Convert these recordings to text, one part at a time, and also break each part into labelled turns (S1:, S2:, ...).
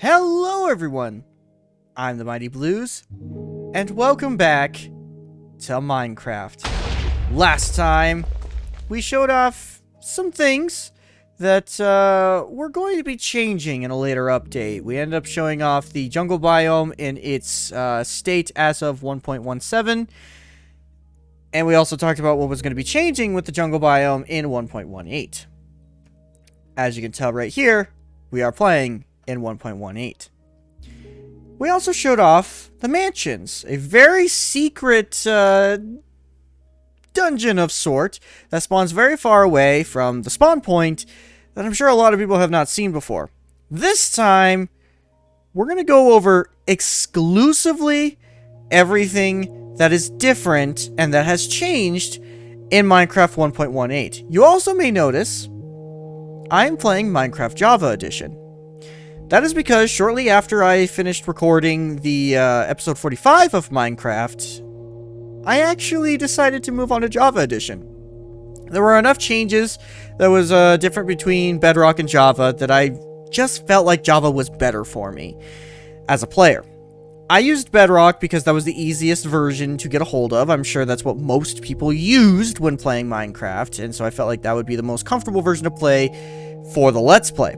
S1: Hello everyone, I'm the Mighty Blues, and welcome back to Minecraft. Last time, we showed off some things that were going to be changing in a later update. We ended up showing off the jungle biome in its state as of 1.17, and we also talked about what was going to be changing with the jungle biome in 1.18. As you can tell right here, we are playing in 1.18. We also showed off the mansions, a very secret dungeon of sort that spawns very far away from the spawn point that I'm sure a lot of people have not seen before. This time, we're going to go over exclusively everything that is different and that has changed in Minecraft 1.18. You also may notice I'm playing Minecraft Java Edition. That is because shortly after I finished recording the episode 45 of Minecraft, I actually decided to move on to Java Edition. There were enough changes that was different between Bedrock and Java that I just felt like Java was better for me as a player. I used Bedrock because that was the easiest version to get a hold of. I'm sure that's what most people used when playing Minecraft, and so I felt like that would be the most comfortable version to play for the Let's Play.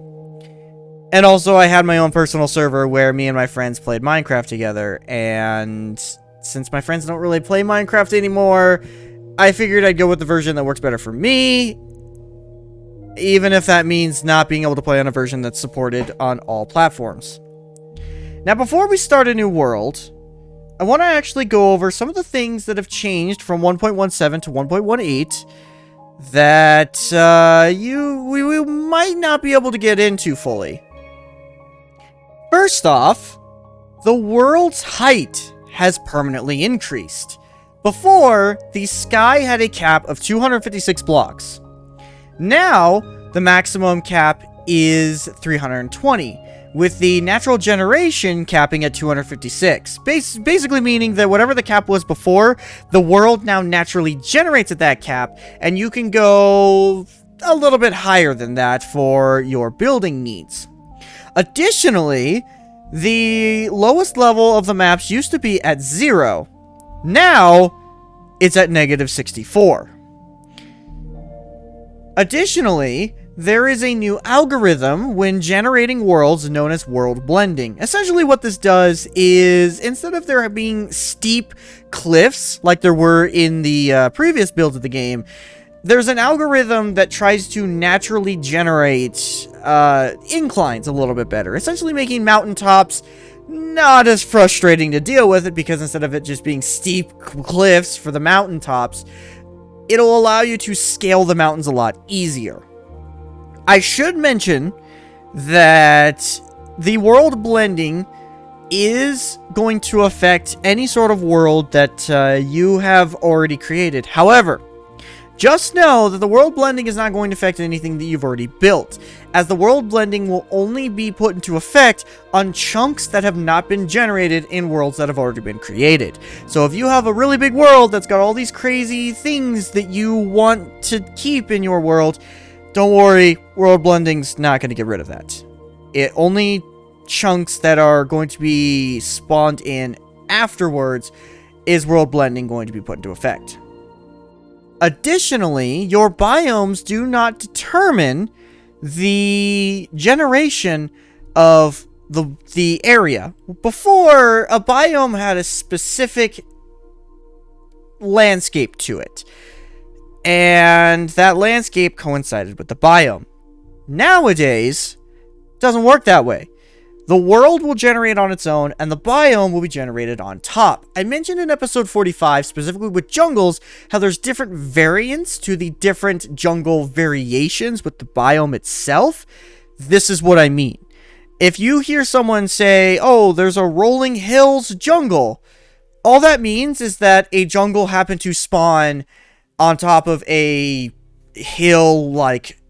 S1: And also, I had my own personal server where me and my friends played Minecraft together, and since my friends don't really play Minecraft anymore, I figured I'd go with the version that works better for me, even if that means not being able to play on a version that's supported on all platforms. Now, before we start a new world, I want to actually go over some of the things that have changed from 1.17 to 1.18 that we might not be able to get into fully. First off, the world's height has permanently increased. Before, the sky had a cap of 256 blocks. Now, the maximum cap is 320, with the natural generation capping at 256. Basically meaning that whatever the cap was before, the world now naturally generates at that cap, and you can go a little bit higher than that for your building needs. Additionally, the lowest level of the maps used to be at 0. Now, it's at -64. Additionally, there is a new algorithm when generating worlds known as world blending. Essentially what this does is, instead of there being steep cliffs like there were in the previous builds of the game, there's an algorithm that tries to naturally generate inclines a little bit better, essentially making mountaintops not as frustrating to deal with it, because instead of it just being steep cliffs for the mountaintops, it'll allow you to scale the mountains a lot easier. I should mention that the world blending is going to affect any sort of world that you have already created. However, just know that the world blending is not going to affect anything that you've already built, as the world blending will only be put into effect on chunks that have not been generated in worlds that have already been created. So if you have a really big world that's got all these crazy things that you want to keep in your world, don't worry, world blending's not going to get rid of that. It only chunks that are going to be spawned in afterwards is world blending going to be put into effect. Additionally, your biomes do not determine the generation of the area. Before, a biome had a specific landscape to it, and that landscape coincided with the biome. Nowadays, it doesn't work that way. The world will generate on its own, and the biome will be generated on top. I mentioned in episode 45, specifically with jungles, how there's different variants to the different jungle variations with the biome itself. This is what I mean. If you hear someone say, oh, there's a rolling hills jungle, all that means is that a jungle happened to spawn on top of a hill-like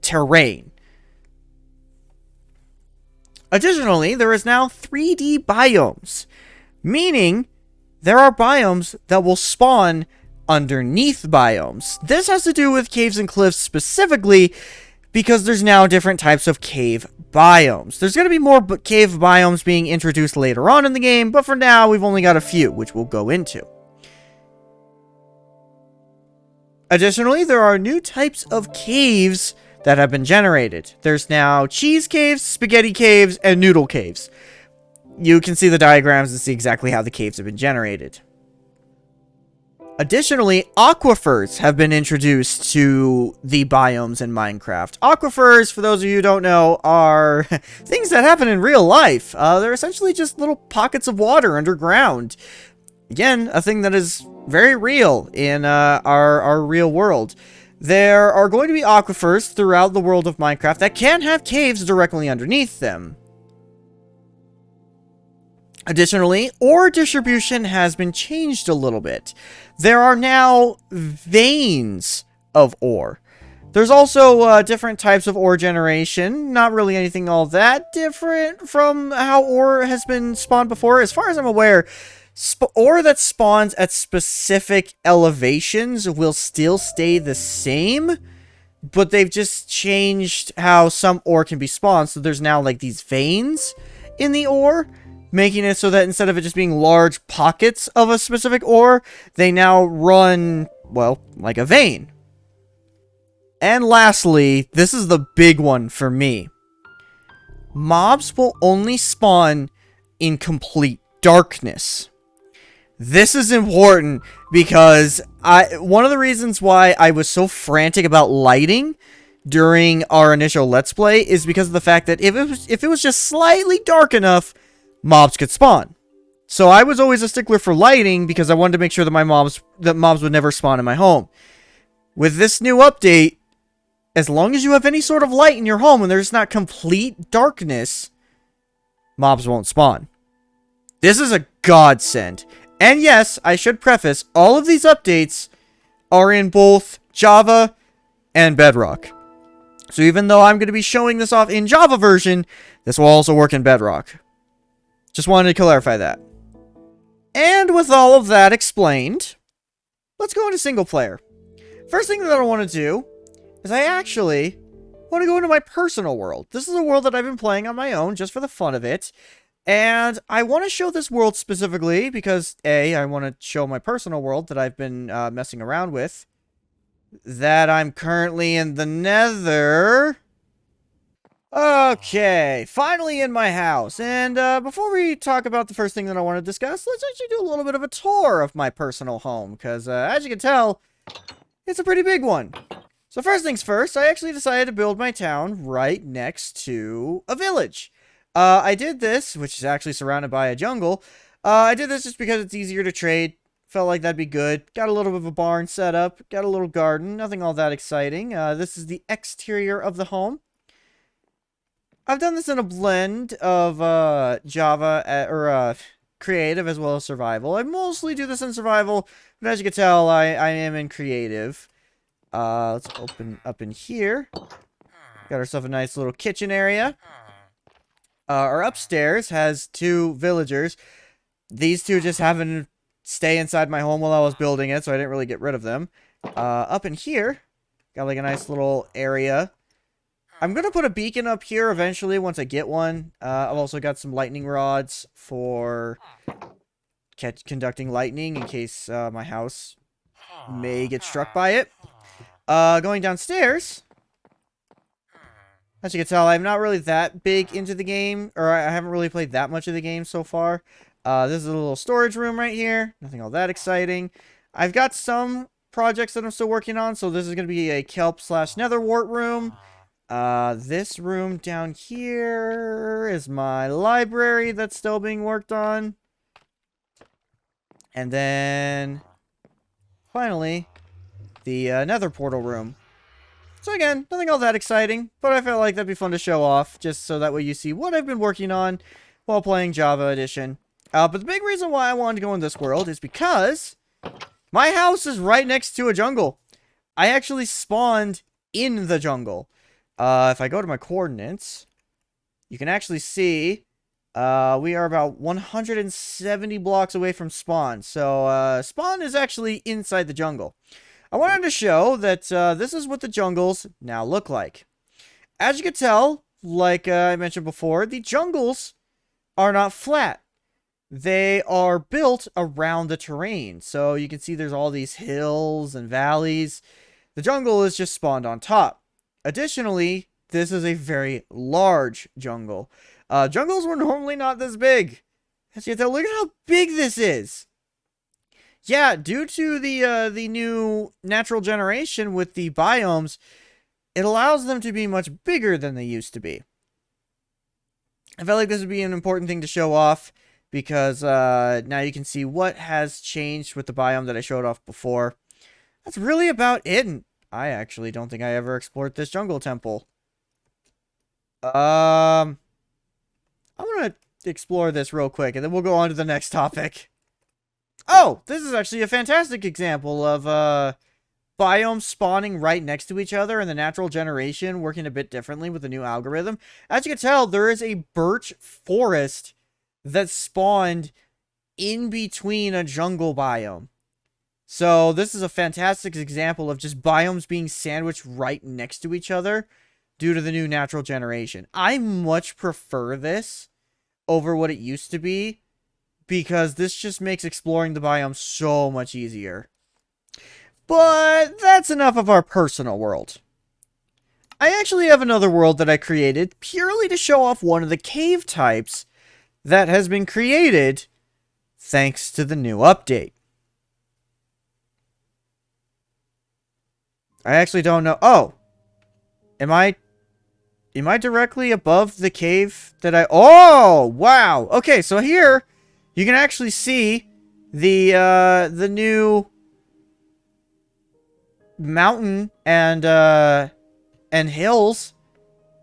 S1: terrain. Additionally, there is now 3D biomes, meaning there are biomes that will spawn underneath biomes. This has to do with caves and cliffs specifically, because there's now different types of cave biomes. There's going to be more cave biomes being introduced later on in the game, but for now, we've only got a few, which we'll go into. Additionally, there are new types of caves that have been generated. There's now cheese caves, spaghetti caves, and noodle caves. You can see the diagrams and see exactly how the caves have been generated. Additionally, aquifers have been introduced to the biomes in Minecraft. Aquifers, for those of you who don't know, are things that happen in real life. They're essentially just little pockets of water underground. Again, a thing that is very real in our real world. There are going to be aquifers throughout the world of Minecraft that can have caves directly underneath them. Additionally, ore distribution has been changed a little bit. There are now veins of ore. There's also different types of ore generation. Not really anything all that different from how ore has been spawned before. As far as I'm aware, ore that spawns at specific elevations will still stay the same, but they've just changed how some ore can be spawned. So there's now like these veins in the ore, making it so that instead of it just being large pockets of a specific ore, they now run, well, like a vein. And lastly, this is the big one for me. Mobs will only spawn in complete darkness. This is important because one of the reasons why I was so frantic about lighting during our initial Let's Play is because of the fact that if it was just slightly dark enough, mobs could spawn. So I was always a stickler for lighting because I wanted to make sure that mobs would never spawn in my home. With this new update, as long as you have any sort of light in your home and there's not complete darkness, mobs won't spawn. This is a godsend. And yes, I should preface, all of these updates are in both Java and Bedrock. So even though I'm going to be showing this off in Java version, this will also work in Bedrock. Just wanted to clarify that. And with all of that explained, let's go into single player. First thing that I want to do is I actually want to go into my personal world. This is a world that I've been playing on my own just for the fun of it. And I want to show this world specifically because, A, I want to show my personal world that I've been messing around with. That I'm currently in the Nether. Okay, finally in my house. And before we talk about the first thing that I want to discuss, let's actually do a little bit of a tour of my personal home. Because as you can tell, it's a pretty big one. So first things first, I actually decided to build my town right next to a village. I did this, which is actually surrounded by a jungle. I did this just because it's easier to trade. Felt like that'd be good. Got a little bit of a barn set up. Got a little garden. Nothing all that exciting. This is the exterior of the home. I've done this in a blend of Java creative as well as survival. I mostly do this in survival, but as you can tell, I am in creative. Let's open up in here. Got ourselves a nice little kitchen area. Our upstairs has two villagers. These two just happened to stay inside my home while I was building it, so I didn't really get rid of them. Up in here, got like a nice little area. I'm going to put a beacon up here eventually once I get one. I've also got some lightning rods for conducting lightning in case my house may get struck by it. Going downstairs, as you can tell, I'm not really that big into the game, or I haven't really played that much of the game so far. This is a little storage room right here. Nothing all that exciting. I've got some projects that I'm still working on, so this is going to be a kelp / nether wart room. This room down here is my library that's still being worked on. And then, finally, the nether portal room. So again, nothing all that exciting, but I felt like that'd be fun to show off, just so that way you see what I've been working on while playing Java Edition. But the big reason why I wanted to go in this world is because my house is right next to a jungle. I actually spawned in the jungle. If I go to my coordinates, you can actually see we are about 170 blocks away from spawn. So spawn is actually inside the jungle. I wanted to show that this is what the jungles now look like. As you can tell, like I mentioned before, the jungles are not flat. They are built around the terrain. So you can see there's all these hills and valleys. The jungle is just spawned on top. Additionally, this is a very large jungle. Jungles were normally not this big. As you can tell, look at how big this is. Yeah, due to the new natural generation with the biomes, it allows them to be much bigger than they used to be. I felt like this would be an important thing to show off, because now you can see what has changed with the biome that I showed off before. That's really about it, and I actually don't think I ever explored this jungle temple. I'm gonna explore this real quick, and then we'll go on to the next topic. Oh, this is actually a fantastic example of biomes spawning right next to each other and the natural generation working a bit differently with the new algorithm. As you can tell, there is a birch forest that spawned in between a jungle biome. So this is a fantastic example of just biomes being sandwiched right next to each other due to the new natural generation. I much prefer this over what it used to be, because this just makes exploring the biome so much easier. But that's enough of our personal world. I actually have another world that I created purely to show off one of the cave types that has been created thanks to the new update. I actually don't know. Oh, am I directly above the cave that I... Oh, wow. Okay, so here you can actually see the new mountain and hills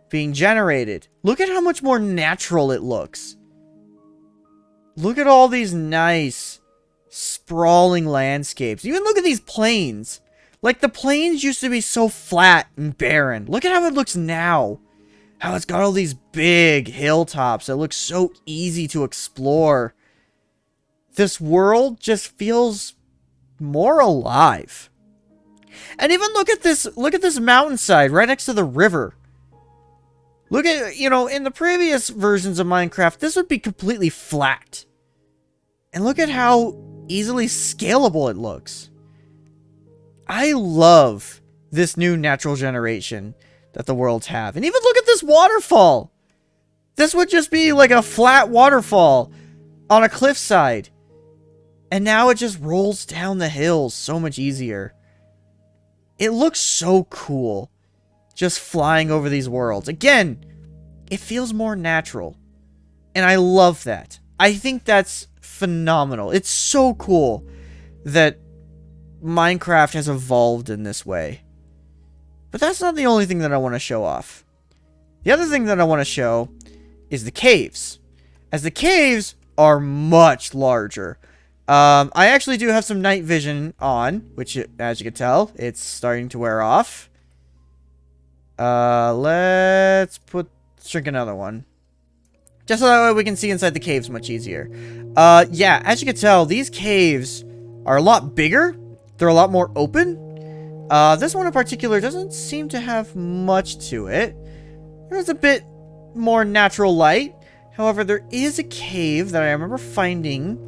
S1: being generated. Look at how much more natural it looks. Look at all these nice sprawling landscapes. Even look at these plains. Like, the plains used to be so flat and barren. Look at how it looks now. How it's got all these big hilltops that look so easy to explore. This world just feels more alive. And even look at this mountainside right next to the river. Look at, you know, in the previous versions of Minecraft, this would be completely flat. And look at how easily scalable it looks. I love this new natural generation that the worlds have. And even look at this waterfall. This would just be like a flat waterfall on a cliffside. And now it just rolls down the hills so much easier. It looks so cool. Just flying over these worlds. Again, it feels more natural. And I love that. I think that's phenomenal. It's so cool that Minecraft has evolved in this way. But that's not the only thing that I want to show off. The other thing that I want to show is the caves. As the caves are much larger. I actually do have some night vision on, which, as you can tell, it's starting to wear off. Let's shrink another one. Just so that way we can see inside the caves much easier. Yeah, as you can tell, these caves are a lot bigger. They're a lot more open. This one in particular doesn't seem to have much to it. There's a bit more natural light. However, there is a cave that I remember finding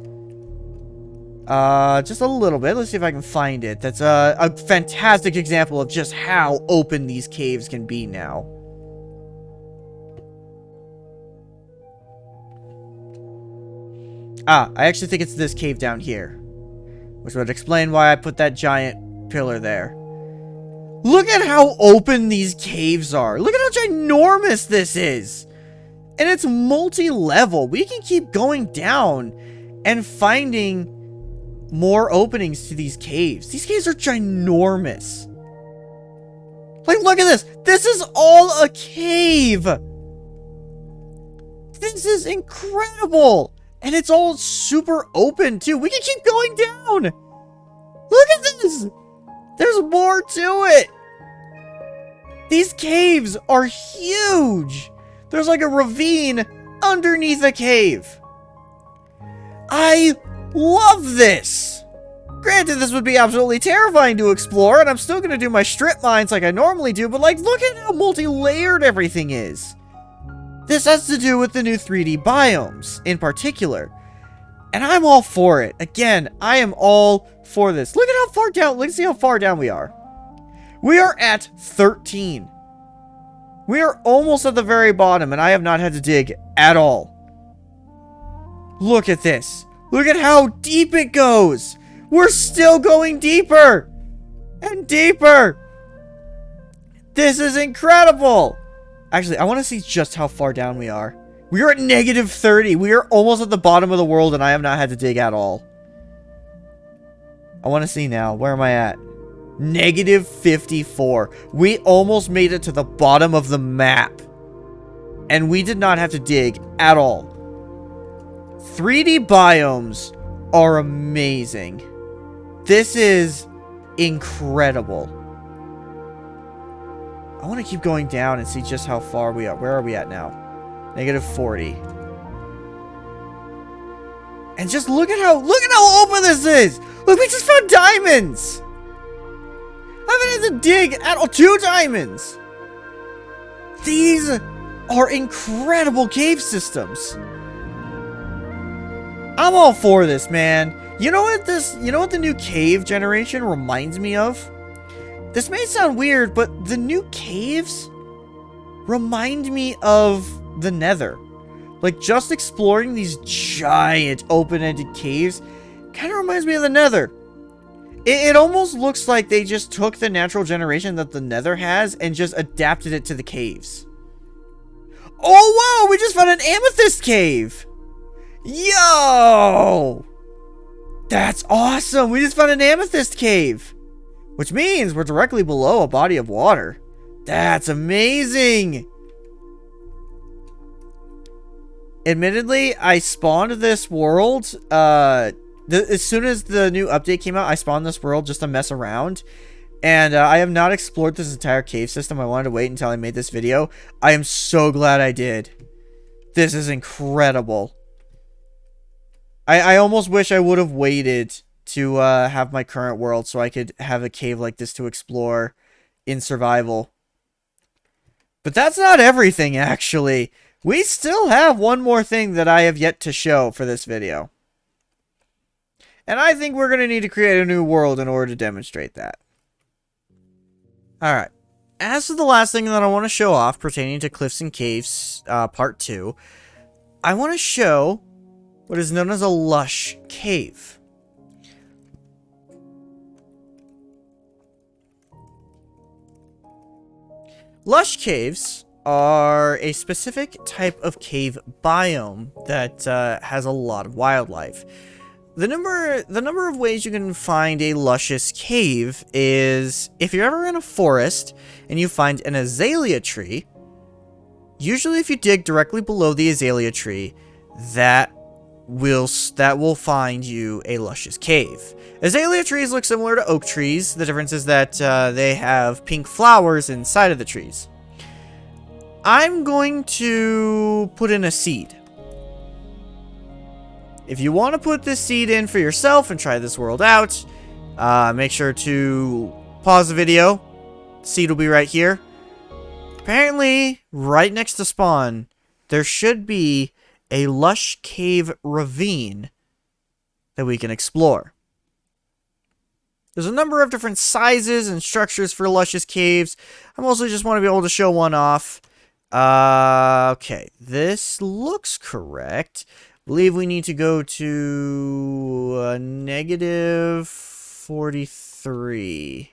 S1: just a little bit. Let's see if I can find it. That's a fantastic example of just how open these caves can be now. I actually think it's this cave down here, which would explain why I put that giant pillar there. Look at how open these caves are. Look at how ginormous this is. And it's multi-level. We can keep going down and finding more openings to these caves. These caves are ginormous. Like, look at this. This is all a cave. This is incredible. And it's all super open, too. We can keep going down. Look at this. There's more to it. These caves are huge. There's like a ravine underneath a cave. I love this. Granted, this would be absolutely terrifying to explore, and I'm still going to do my strip mines like I normally do, but like, look at how multi-layered everything is. This has to do with the new 3D biomes in particular. And I'm all for it. Again, I am all for this. Look at how far down, let's see how far down we are. We are at 13. We are almost at the very bottom, and I have not had to dig at all. Look at this. Look at how deep it goes. We're still going deeper and deeper. This is incredible. Actually, I want to see just how far down we are. We are at negative 30. We are almost at the bottom of the world, and I have not had to dig at all. I want to see now. Where am I at? Negative 54. We almost made it to the bottom of the map. And we did not have to dig at all. 3D biomes are amazing. This is incredible. I want to keep going down and see just how far we are. Where are we at now? Negative 40. And just look at how open this is. Look, we just found diamonds. I haven't had to dig at all. 2 diamonds. These are incredible cave systems. I'm all for this, man. You know what the new cave generation reminds me of? This may sound weird, but the new caves remind me of the Nether. Like, just exploring these giant open-ended caves kind of reminds me of the Nether. It almost looks like they just took the natural generation that the Nether has and just adapted it to the caves. Oh, wow! We just found an amethyst cave! Yo! That's awesome! We just found an amethyst cave! Which means we're directly below a body of water. That's amazing! Admittedly, I spawned this world, as soon as the new update came out, I spawned this world just to mess around. And I have not explored this entire cave system. I wanted to wait until I made this video. I am so glad I did. This is incredible. I almost wish I would have waited to have my current world so I could have a cave like this to explore in survival. But that's not everything, actually. We still have one more thing that I have yet to show for this video. And I think we're going to need to create a new world in order to demonstrate that. Alright. As for the last thing that I want to show off pertaining to Cliffs and Caves Part 2, I want to show what is known as a Lush Cave. Lush Caves are a specific type of cave biome that has a lot of wildlife. The number of ways you can find a luscious cave is if you're ever in a forest and you find an azalea tree. Usually if you dig directly below the azalea tree, that will find you a luscious cave. Azalea trees look similar to oak trees. The difference is that they have pink flowers inside of the trees. I'm going to put in a seed. If you want to put this seed in for yourself and try this world out, make sure to pause the video. Seed will be right here. Apparently, right next to spawn, there should be a lush cave ravine that we can explore. There's a number of different sizes and structures for luscious caves. I mostly just want to be able to show one off. Okay, this looks correct. I believe we need to go to negative 43.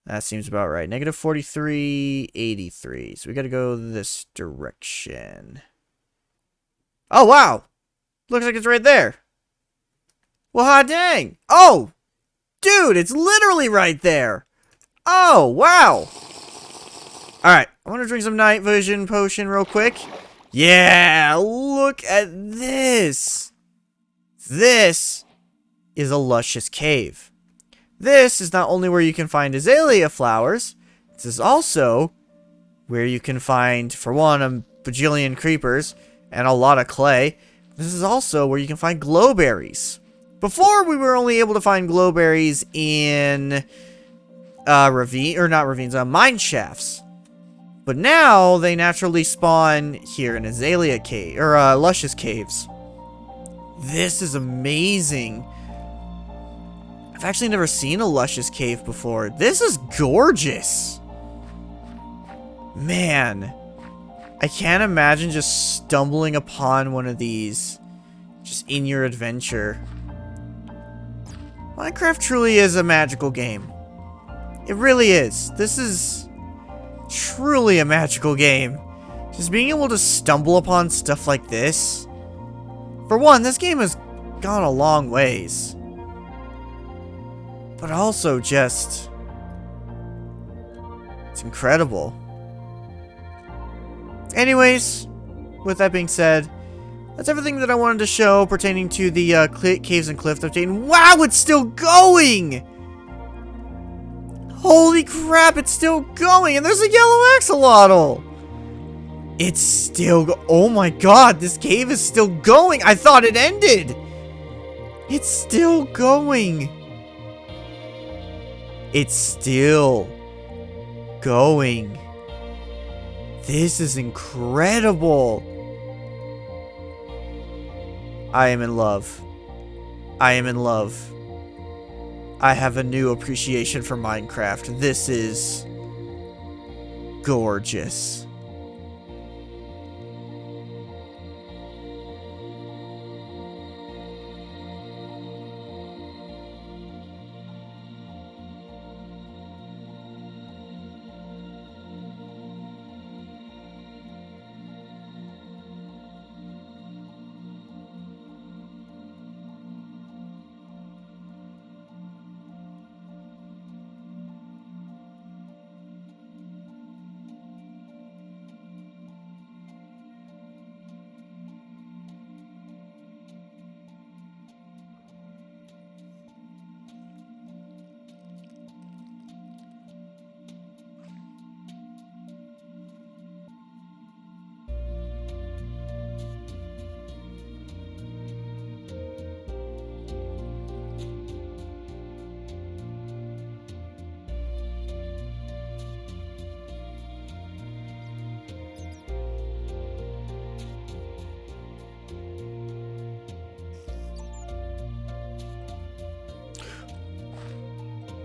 S1: That seems about right. Negative 4383. So we got to go this direction. Oh, wow. Looks like it's right there. Well, hot dang. Oh, dude, it's literally right there. Oh, wow. All right, I want to drink some night vision potion real quick. Yeah, look at this. This is a luscious cave. This is not only where you can find azalea flowers, this is also where you can find, for one, a bajillion creepers and a lot of clay. This is also where you can find glowberries. Before, we were only able to find glowberries in mine shafts. But now they naturally spawn here in Azalea Cave, or Lush's Caves. This is amazing. I've actually never seen a Lush's Cave before. This is gorgeous. Man, I can't imagine just stumbling upon one of these just in your adventure. Minecraft truly is a magical game. It really is. This is truly a magical game. Just being able to stumble upon stuff like this. For one, this game has gone a long ways. But also just... it's incredible. Anyways, with that being said, that's everything that I wanted to show pertaining to the Caves and Cliff update. And wow, it's still going! Holy crap, it's still going! And there's a yellow axolotl! It's still oh my god, this cave is still going! I thought it ended! It's still going! It's still going. This is incredible! I am in love. I am in love. I have a new appreciation for Minecraft. This is gorgeous.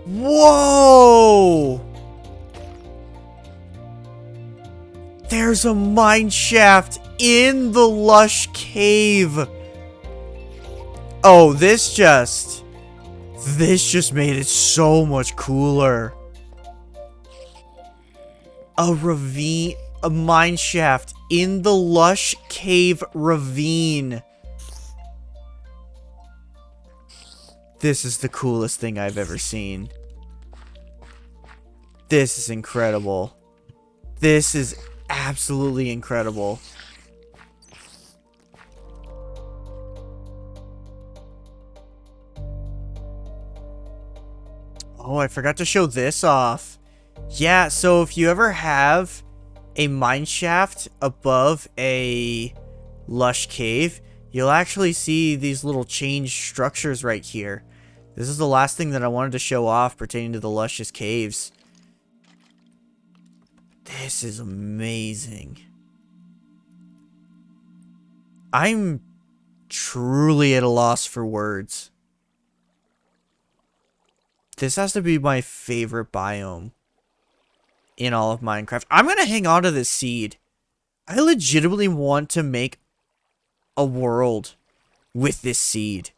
S1: Whoa! There's a mine shaft in the Lush Cave. Oh, this just made it so much cooler. A ravine, a mine shaft in the Lush Cave ravine. This is the coolest thing I've ever seen. This is incredible. This is absolutely incredible. Oh, I forgot to show this off. Yeah, so if you ever have a mine shaft above a Lush Cave, you'll actually see these little changed structures right here. This is the last thing that I wanted to show off pertaining to the Lush's Caves. This is amazing. I'm truly at a loss for words. This has to be my favorite biome in all of Minecraft. I'm going to hang on to this seed. I legitimately want to make a world with this seed.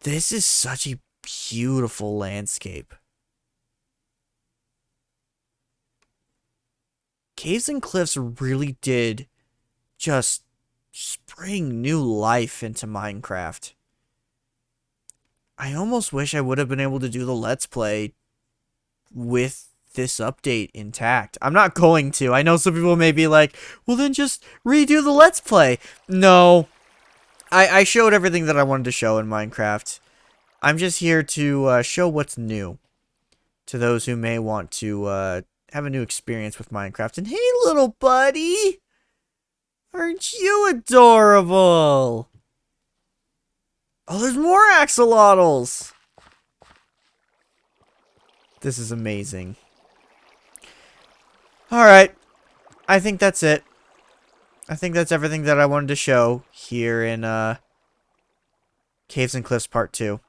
S1: This is such a beautiful landscape. Caves and Cliffs really did just spring new life into Minecraft. I almost wish I would have been able to do the Let's Play with this update intact. I'm not going to. I know some people may be like, well then just redo the Let's Play. No. I showed everything that I wanted to show in Minecraft. I'm just here to show what's new to those who may want to have a new experience with Minecraft. And hey, little buddy! Aren't you adorable? Oh, there's more axolotls! This is amazing. Alright. I think that's it. I think that's everything that I wanted to show here in Caves and Cliffs Part 2.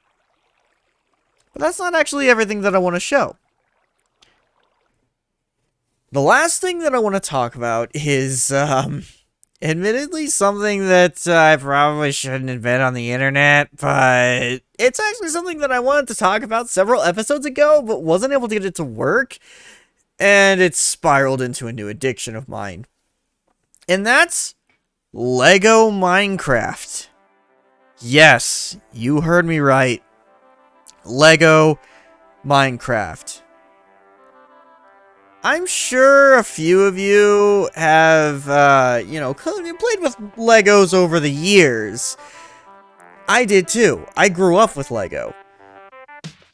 S1: But that's not actually everything that I want to show. The last thing that I want to talk about is, admittedly something that I probably shouldn't admit on the internet, but it's actually something that I wanted to talk about several episodes ago, but wasn't able to get it to work, and it's spiraled into a new addiction of mine. And that's Lego Minecraft. Yes, you heard me right. Lego Minecraft. I'm sure a few of you have, played with Legos over the years. I did too. I grew up with Lego.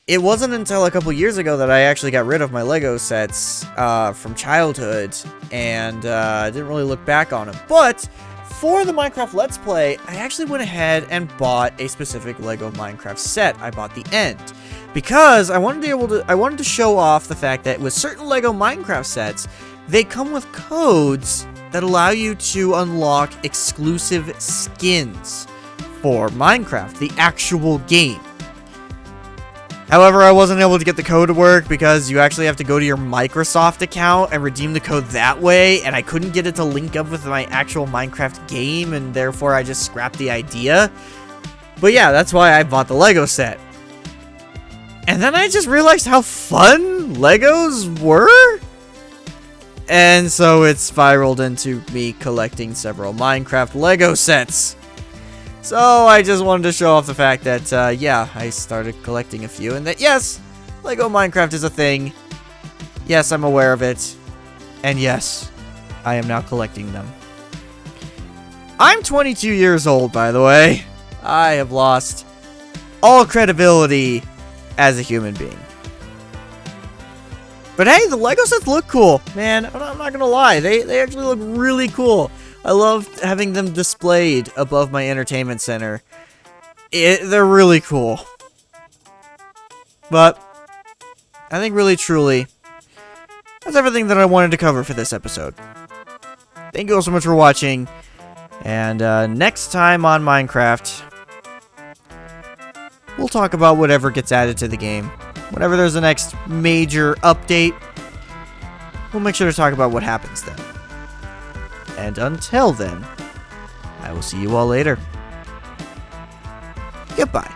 S1: It wasn't until a couple years ago that I actually got rid of my Lego sets from childhood and didn't really look back on them. But for the Minecraft Let's Play, I actually went ahead and bought a specific Lego Minecraft set. I bought the End. Because I wanted to show off the fact that with certain Lego Minecraft sets, they come with codes that allow you to unlock exclusive skins for Minecraft, the actual game. However, I wasn't able to get the code to work because you actually have to go to your Microsoft account and redeem the code that way, and I couldn't get it to link up with my actual Minecraft game, and therefore I just scrapped the idea. But yeah, that's why I bought the Lego set. And then I just realized how fun Legos were. And so it spiraled into me collecting several Minecraft Lego sets. So I just wanted to show off the fact that, yeah, I started collecting a few. And that, yes, Lego Minecraft is a thing. Yes, I'm aware of it. And yes, I am now collecting them. I'm 22 years old, by the way. I have lost all credibility as a human being. But hey, the Lego sets look cool, man. I'm not gonna lie, they actually look really cool. I love having them displayed above my entertainment center. They're really cool. But I think really truly, that's everything that I wanted to cover for this episode. Thank you all so much for watching, and next time on Minecraft, we'll talk about whatever gets added to the game. Whenever there's the next major update, we'll make sure to talk about what happens then. And until then, I will see you all later. Goodbye.